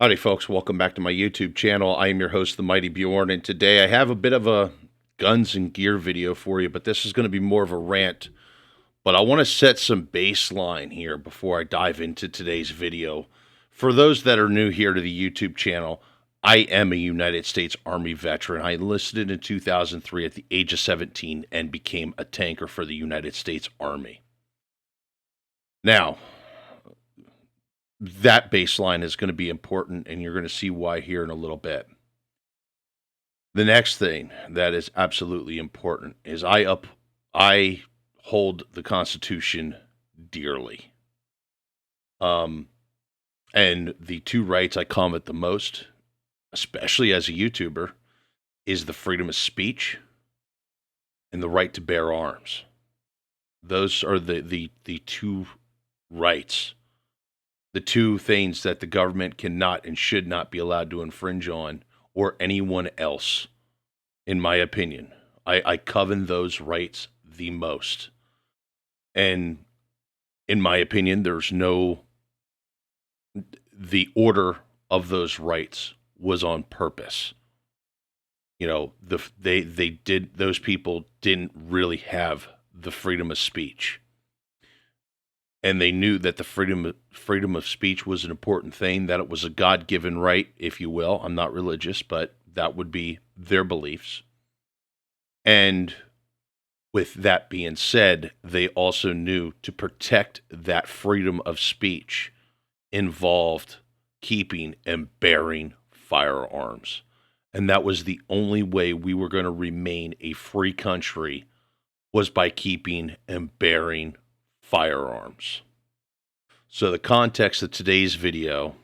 Howdy, folks. Welcome back to my YouTube channel. I am your host, The Mighty Bjorn, and today I have a bit of a guns and gear video for you, but this is going to be more of a rant. But I want to set some baseline here before I dive into today's video. For those that are new here to the YouTube channel, I am a United States Army veteran. I enlisted in 2003 at the age of 17 and became a tanker for the United States Army. Now, that baseline is going to be important, and you're going to see why here in a little bit. The next thing that is absolutely important is I hold the Constitution dearly. And the two rights I covet the most, especially as a YouTuber, is the freedom of speech and the right to bear arms. Those are the two rights. The two things that the government cannot and should not be allowed to infringe on, or anyone else, in my opinion. I covet those rights the most. And in my opinion, the order of those rights was on purpose. You know, those people didn't really have the freedom of speech. And they knew that the freedom of speech was an important thing, that it was a God-given right, if you will. I'm not religious, but that would be their beliefs. And with that being said, they also knew to protect that freedom of speech involved keeping and bearing firearms. And that was the only way we were going to remain a free country, was by keeping and bearing firearms. So the context of today's video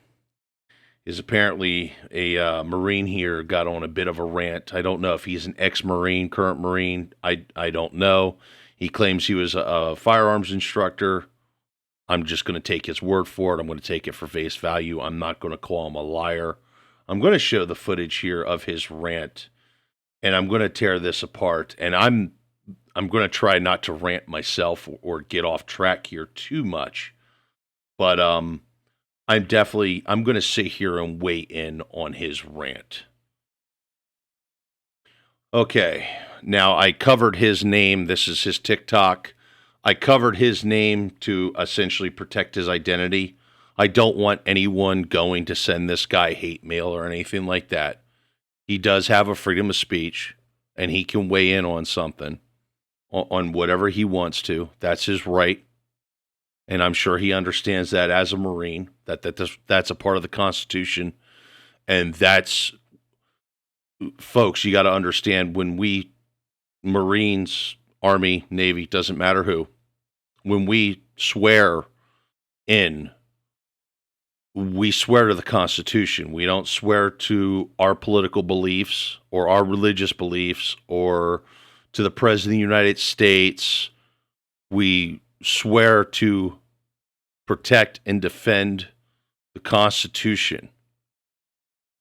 is apparently a Marine here got on a bit of a rant. I don't know if he's an ex-Marine, current Marine. I don't know. He claims he was a firearms instructor. I'm just going to take his word for it. I'm going to take it for face value. I'm not going to call him a liar. I'm going to show the footage here of his rant, and I'm going to tear this apart. And I'm going to try not to rant myself or get off track here too much. But I'm going to sit here and weigh in on his rant. Okay, now I covered his name. This is his TikTok. I covered his name to essentially protect his identity. I don't want anyone going to send this guy hate mail or anything like that. He does have a freedom of speech, and he can weigh in on something, on whatever he wants to. That's his right. And I'm sure he understands that as a Marine, that's a part of the Constitution. And that's, folks, you got to understand, when we Marines, Army, Navy, doesn't matter who, when we swear in, we swear to the Constitution. We don't swear to our political beliefs or our religious beliefs or to the President of the United States. We swear to protect and defend the Constitution.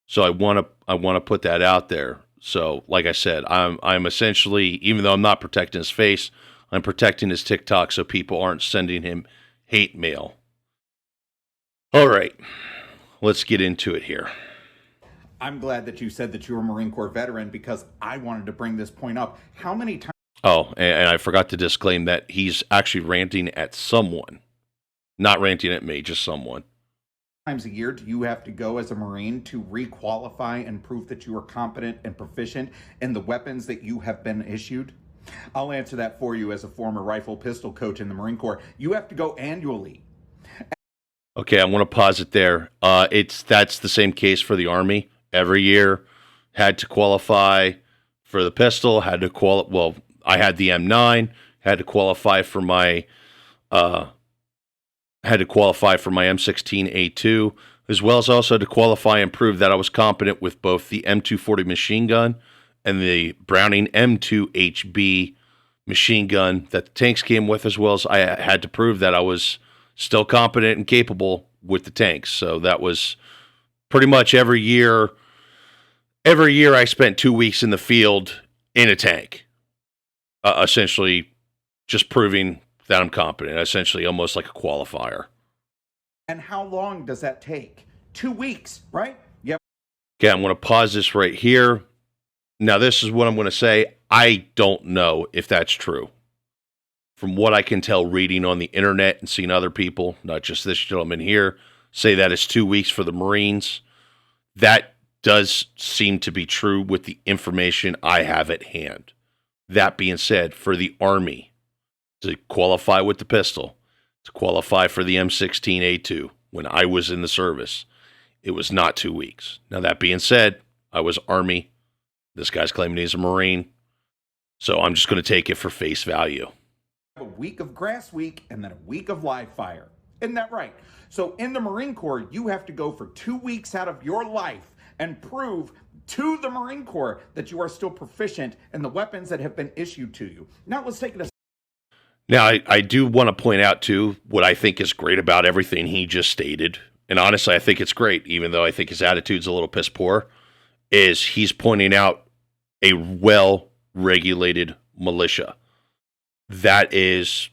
So I want to put that out there. So, like I said, I'm essentially, even though I'm not protecting his face, I'm protecting his TikTok so people aren't sending him hate mail. All right, let's get into it here. I'm glad that you said that you're a Marine Corps veteran, because I wanted to bring this point up. How many times? Oh, and I forgot to disclaim that he's actually ranting at someone. Not ranting at me, just someone. Times a year do you have to go as a Marine to re-qualify and prove that you are competent and proficient in the weapons that you have been issued? I'll answer that for you as a former rifle pistol coach in the Marine Corps. You have to go annually. Okay, I want to pause it there. That's the same case for the Army. Every year, had to qualify for the pistol. Had to Well, I had the M9. Had to qualify for my M16A2, as well as also to qualify and prove that I was competent with both the M240 machine gun and the Browning M2HB machine gun that the tanks came with, as well as I had to prove that I was still competent and capable with the tanks. So that was pretty much every year. Every year I spent 2 weeks in the field in a tank, essentially just proving that I'm competent, essentially almost like a qualifier. And how long does that take 2 weeks, right? Yep. Okay, I'm going to pause this right here. Now, this is what I'm going to say. I don't know if that's true. From what I can tell reading on the internet and seeing other people, not just this gentleman here, say that it's 2 weeks for the Marines. That does seem to be true with the information I have at hand. That being said, for the Army to qualify with the pistol, to qualify for the M16A2 when I was in the service, it was not 2 weeks. Now, that being said, I was Army. This guy's claiming he's a Marine. So I'm just going to take it for face value. A week of grass week and then a week of live fire. Isn't that right? So in the Marine Corps, you have to go for 2 weeks out of your life and prove to the Marine Corps that you are still proficient in the weapons that have been issued to you. Now let's take it a Now, I do want to point out, too, what I think is great about everything he just stated. And honestly, I think it's great, even though I think his attitude's a little piss poor, is he's pointing out a well-regulated militia. That is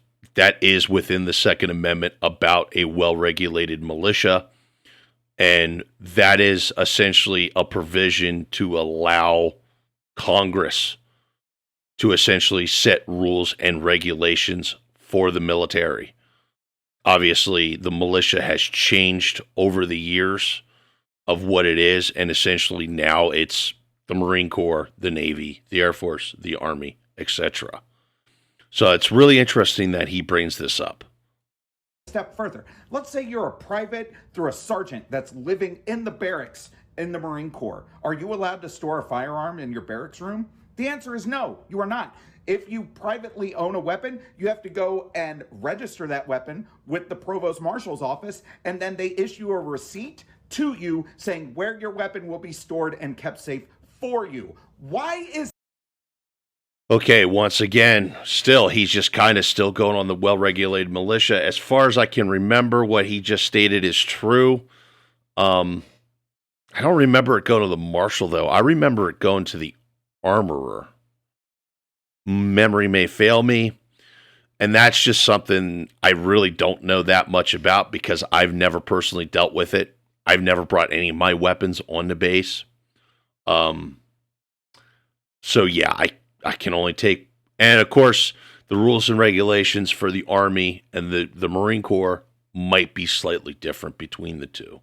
within the Second Amendment about a well-regulated militia. And that is essentially a provision to allow Congress to essentially set rules and regulations for the military. Obviously, the militia has changed over the years of what it is, and essentially now it's the Marine Corps, the Navy, the Air Force, the Army, etc. So it's really interesting that he brings this up. step further. Let's say you're a private through a sergeant that's living in the barracks in the Marine Corps. Are you allowed to store a firearm in your barracks room? The answer is no, you are not. If you privately own a weapon, you have to go and register that weapon with the Provost Marshal's office, and then they issue a receipt to you saying where your weapon will be stored and kept safe for you. Why is Okay, once again, still, he's just kind of still going on the well-regulated militia. As far as I can remember, what he just stated is true. I don't remember it going to the marshal, though. I remember it going to the armorer. Memory may fail me. And that's just something I really don't know that much about because I've never personally dealt with it. I've never brought any of my weapons on the base. So, yeah, I can only take... And, of course, the rules and regulations for the Army and the Marine Corps might be slightly different between the two.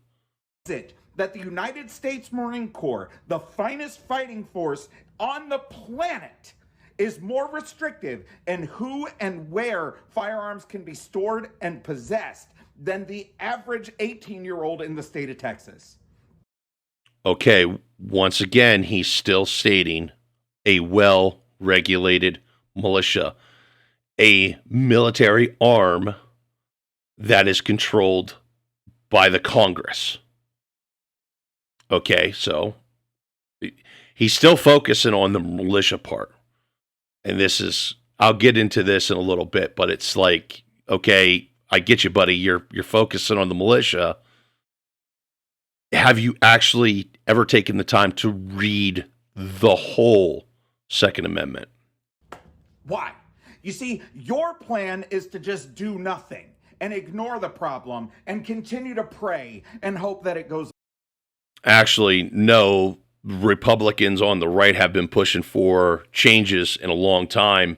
it that the United States Marine Corps, the finest fighting force on the planet, is more restrictive in who and where firearms can be stored and possessed than the average 18-year-old in the state of Texas? Okay, once again, he's still stating a well-regulated militia, a military arm that is controlled by the Congress. Okay, so he's still focusing on the militia part. And this is, I'll get into this in a little bit, but it's like, okay, I get you, buddy. You're focusing on the militia. Have you actually ever taken the time to read the whole Second Amendment? Why? You see, your plan is to just do nothing and ignore the problem and continue to pray and hope that it goes. Actually, no. Republicans on the right have been pushing for changes in a long time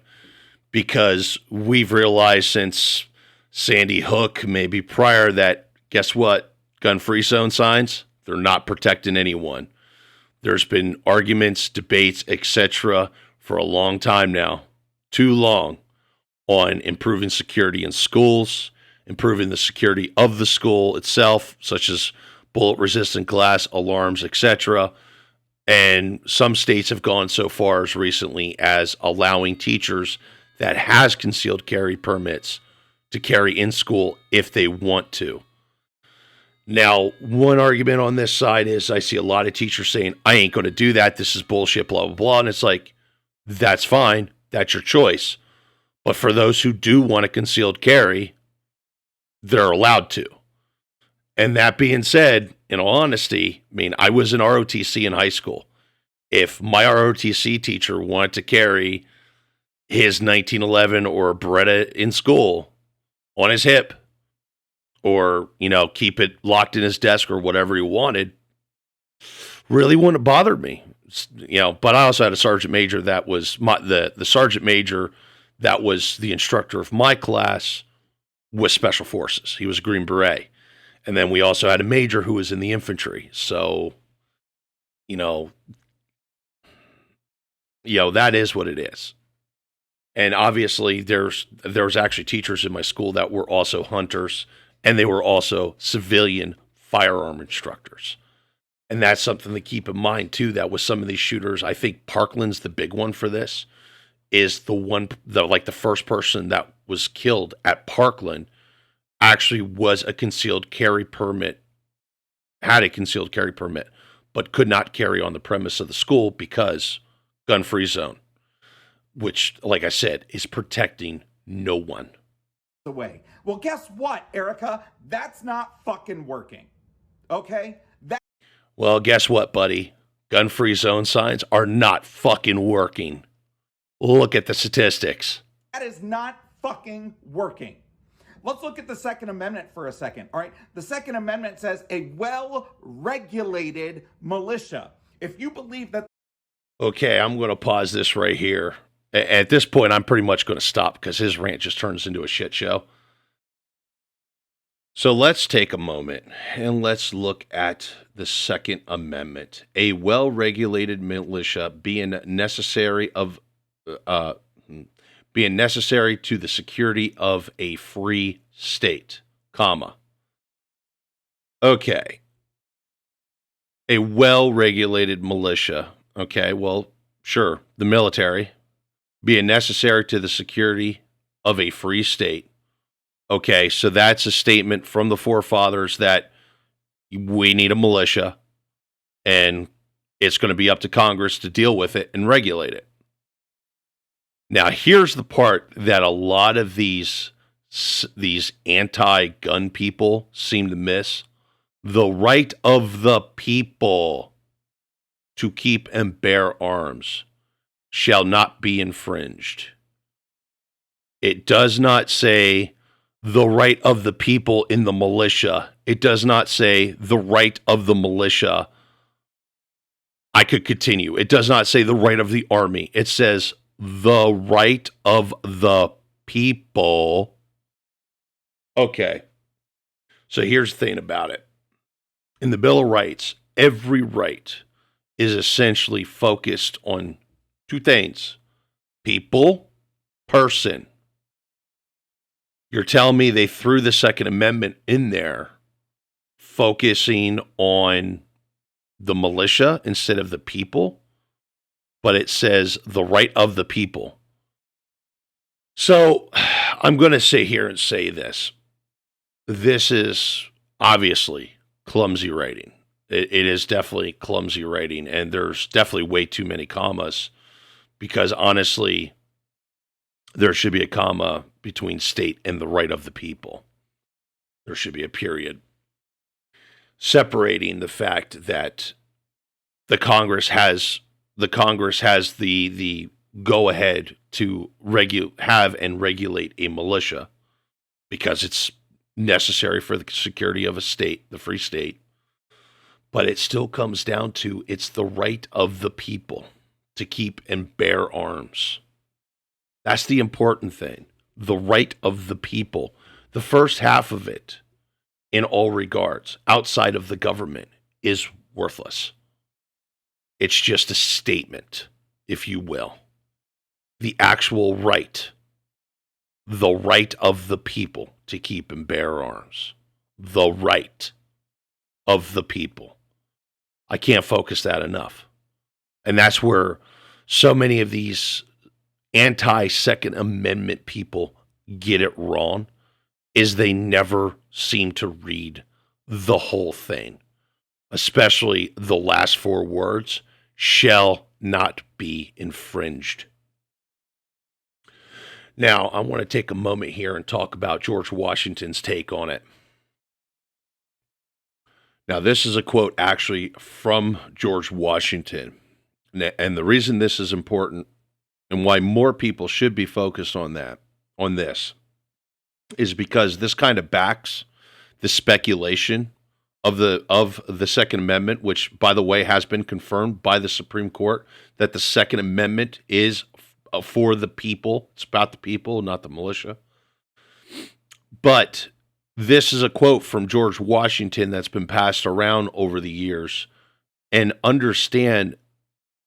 because we've realized since Sandy Hook, maybe prior, that guess what? Gun-free zone signs, they're not protecting anyone. There's been arguments, debates, etc. for a long time now, too long, on improving security in schools, improving the security of the school itself, such as bullet-resistant glass, alarms, etc. And some states have gone so far as recently as allowing teachers that has concealed carry permits to carry in school if they want to. Now, one argument on this side is I see a lot of teachers saying, I ain't going to do that. This is bullshit, blah, blah, blah. And it's like, that's fine. That's your choice. But for those who do want a concealed carry, they're allowed to. And that being said, in all honesty, I mean, I was in ROTC in high school. If my ROTC teacher wanted to carry his 1911 or Beretta in school on his hip, or, keep it locked in his desk or whatever he wanted, really wouldn't have bothered me. But I also had a sergeant major that was the sergeant major that was the instructor of my class was Special Forces. He was a Green Beret. And then we also had a major who was in the infantry. So, that is what it is. And obviously there was actually teachers in my school that were also hunters, and they were also civilian firearm instructors. And that's something to keep in mind too, that with some of these shooters, I think Parkland's the big one for this, is the first person that was killed at Parkland actually was a concealed carry permit, had a concealed carry permit, but could not carry on the premise of the school because gun-free zone, which, like I said, is protecting no one. Away. Well, guess what, Erica? That's not fucking working. Okay? Well, guess what, buddy? Gun-free zone signs are not fucking working. Look at the statistics. That is not fucking working. Let's look at the Second Amendment for a second, all right? The Second Amendment says a well-regulated militia. If you believe that... Okay, I'm going to pause this right here. At this point, I'm pretty much going to stop because his rant just turns into a shit show. So let's take a moment and let's look at the Second Amendment. A well-regulated militia being necessary to the security of a free state, comma. Okay. A well-regulated militia. Okay, well, sure. The military being necessary to the security of a free state. Okay, so that's a statement from the forefathers that we need a militia, and it's going to be up to Congress to deal with it and regulate it. Now, here's the part that a lot of these anti-gun people seem to miss. The right of the people to keep and bear arms shall not be infringed. It does not say the right of the people in the militia. It does not say the right of the militia. I could continue. It does not say the right of the army. It says the right of the people. Okay. So here's the thing about it. In the Bill of Rights, every right is essentially focused on two things: people, person. You're telling me they threw the Second Amendment in there focusing on the militia instead of the people, but it says the right of the people. So I'm going to sit here and say this. This is obviously clumsy writing. It is definitely clumsy writing, and there's definitely way too many commas because honestly, there should be a comma between state and the right of the people. There should be a period separating the fact that the Congress has the go ahead to have and regulate a militia because it's necessary for the security of a state, the free state. But it still comes down to it's the right of the people to keep and bear arms. That's the important thing. The right of the people. The first half of it, in all regards, outside of the government, is worthless. It's just a statement, if you will. The actual right. The right of the people to keep and bear arms. The right of the people. I can't focus that enough. And that's where so many of these anti-Second Amendment people get it wrong, is they never seem to read the whole thing, especially the last four words, shall not be infringed. Now, I want to take a moment here and talk about George Washington's take on it. Now, this is a quote actually from George Washington. And the reason this is important and why more people should be focused on this, is because this kind of backs the speculation of the Second Amendment, which, by the way, has been confirmed by the Supreme Court that the Second Amendment is for the people. It's about the people, not the militia. But this is a quote from George Washington that's been passed around over the years. And understand,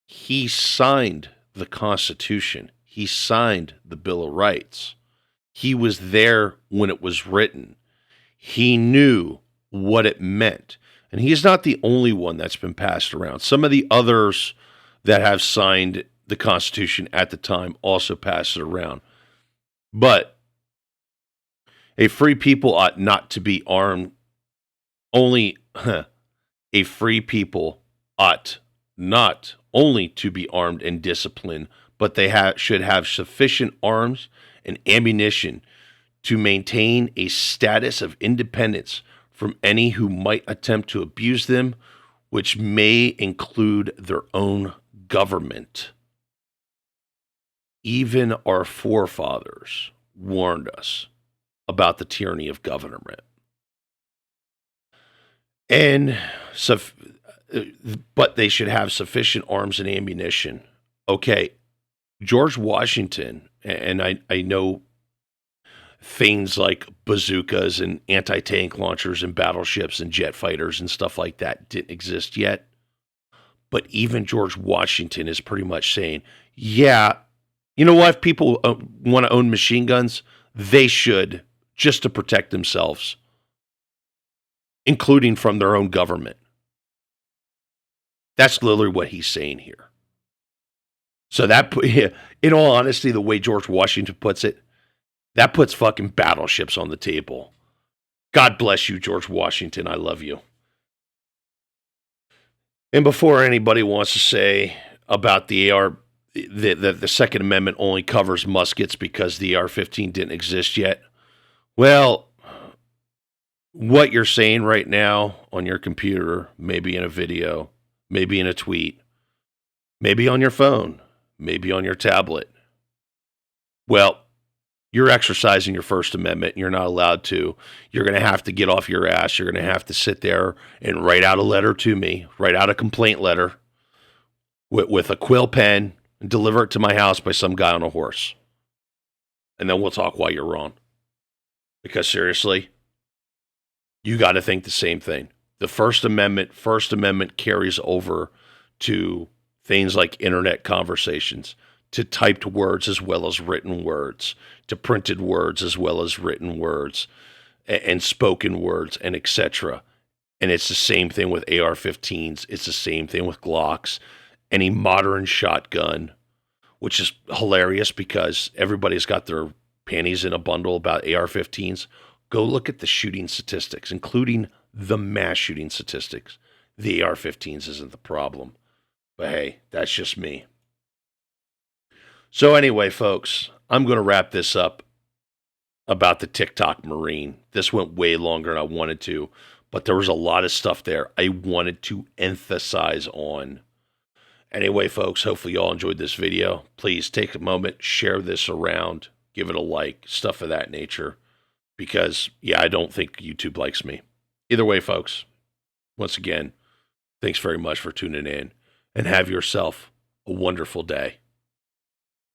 he signed the Constitution. He signed the Bill of Rights. He was there when it was written. He knew what it meant. And he's not the only one that's been passed around. Some of the others that have signed the Constitution at the time also passed it around. But a free people ought not to be armed. Only a free people ought not only to be armed and disciplined, but they should have sufficient arms and ammunition to maintain a status of independence from any who might attempt to abuse them, which may include their own government. Even our forefathers warned us about the tyranny of government. And so, but they should have sufficient arms and ammunition. Okay, George Washington, and I know things like bazookas and anti-tank launchers and battleships and jet fighters and stuff like that didn't exist yet. But even George Washington is pretty much saying, yeah, you know what? If people want to own machine guns, they should, just to protect themselves, including from their own government. That's literally what he's saying here. So that, in all honesty, the way George Washington puts it, that puts fucking battleships on the table. God bless you, George Washington. I love you. And before anybody wants to say about the AR, the Second Amendment only covers muskets because the AR-15 didn't exist yet. Well, what you're saying right now on your computer, maybe in a video, maybe in a tweet, maybe on your phone, maybe on your tablet. Well, you're exercising your First Amendment. And you're not allowed to. You're going to have to get off your ass. You're going to have to sit there and write out a letter to me, write out a complaint letter with a quill pen and deliver it to my house by some guy on a horse. And then we'll talk why you're wrong. Because seriously, you got to think the same thing. The First Amendment carries over to things like internet conversations, to typed words as well as written words, to printed words as well as written words, and spoken words, and etc. And it's the same thing with AR-15s. It's the same thing with Glocks. Any modern shotgun, which is hilarious because everybody's got their panties in a bundle about AR-15s. Go look at the shooting statistics, including the mass shooting statistics. The AR-15s isn't the problem. But hey, that's just me. So anyway, folks, I'm going to wrap this up about the Tik Tok Marine. This went way longer than I wanted to, but there was a lot of stuff there I wanted to emphasize on. Anyway, folks, hopefully y'all enjoyed this video. Please take a moment, share this around, give it a like, stuff of that nature. Because, yeah, I don't think YouTube likes me. Either way, folks, once again, thanks very much for tuning in. And have yourself a wonderful day.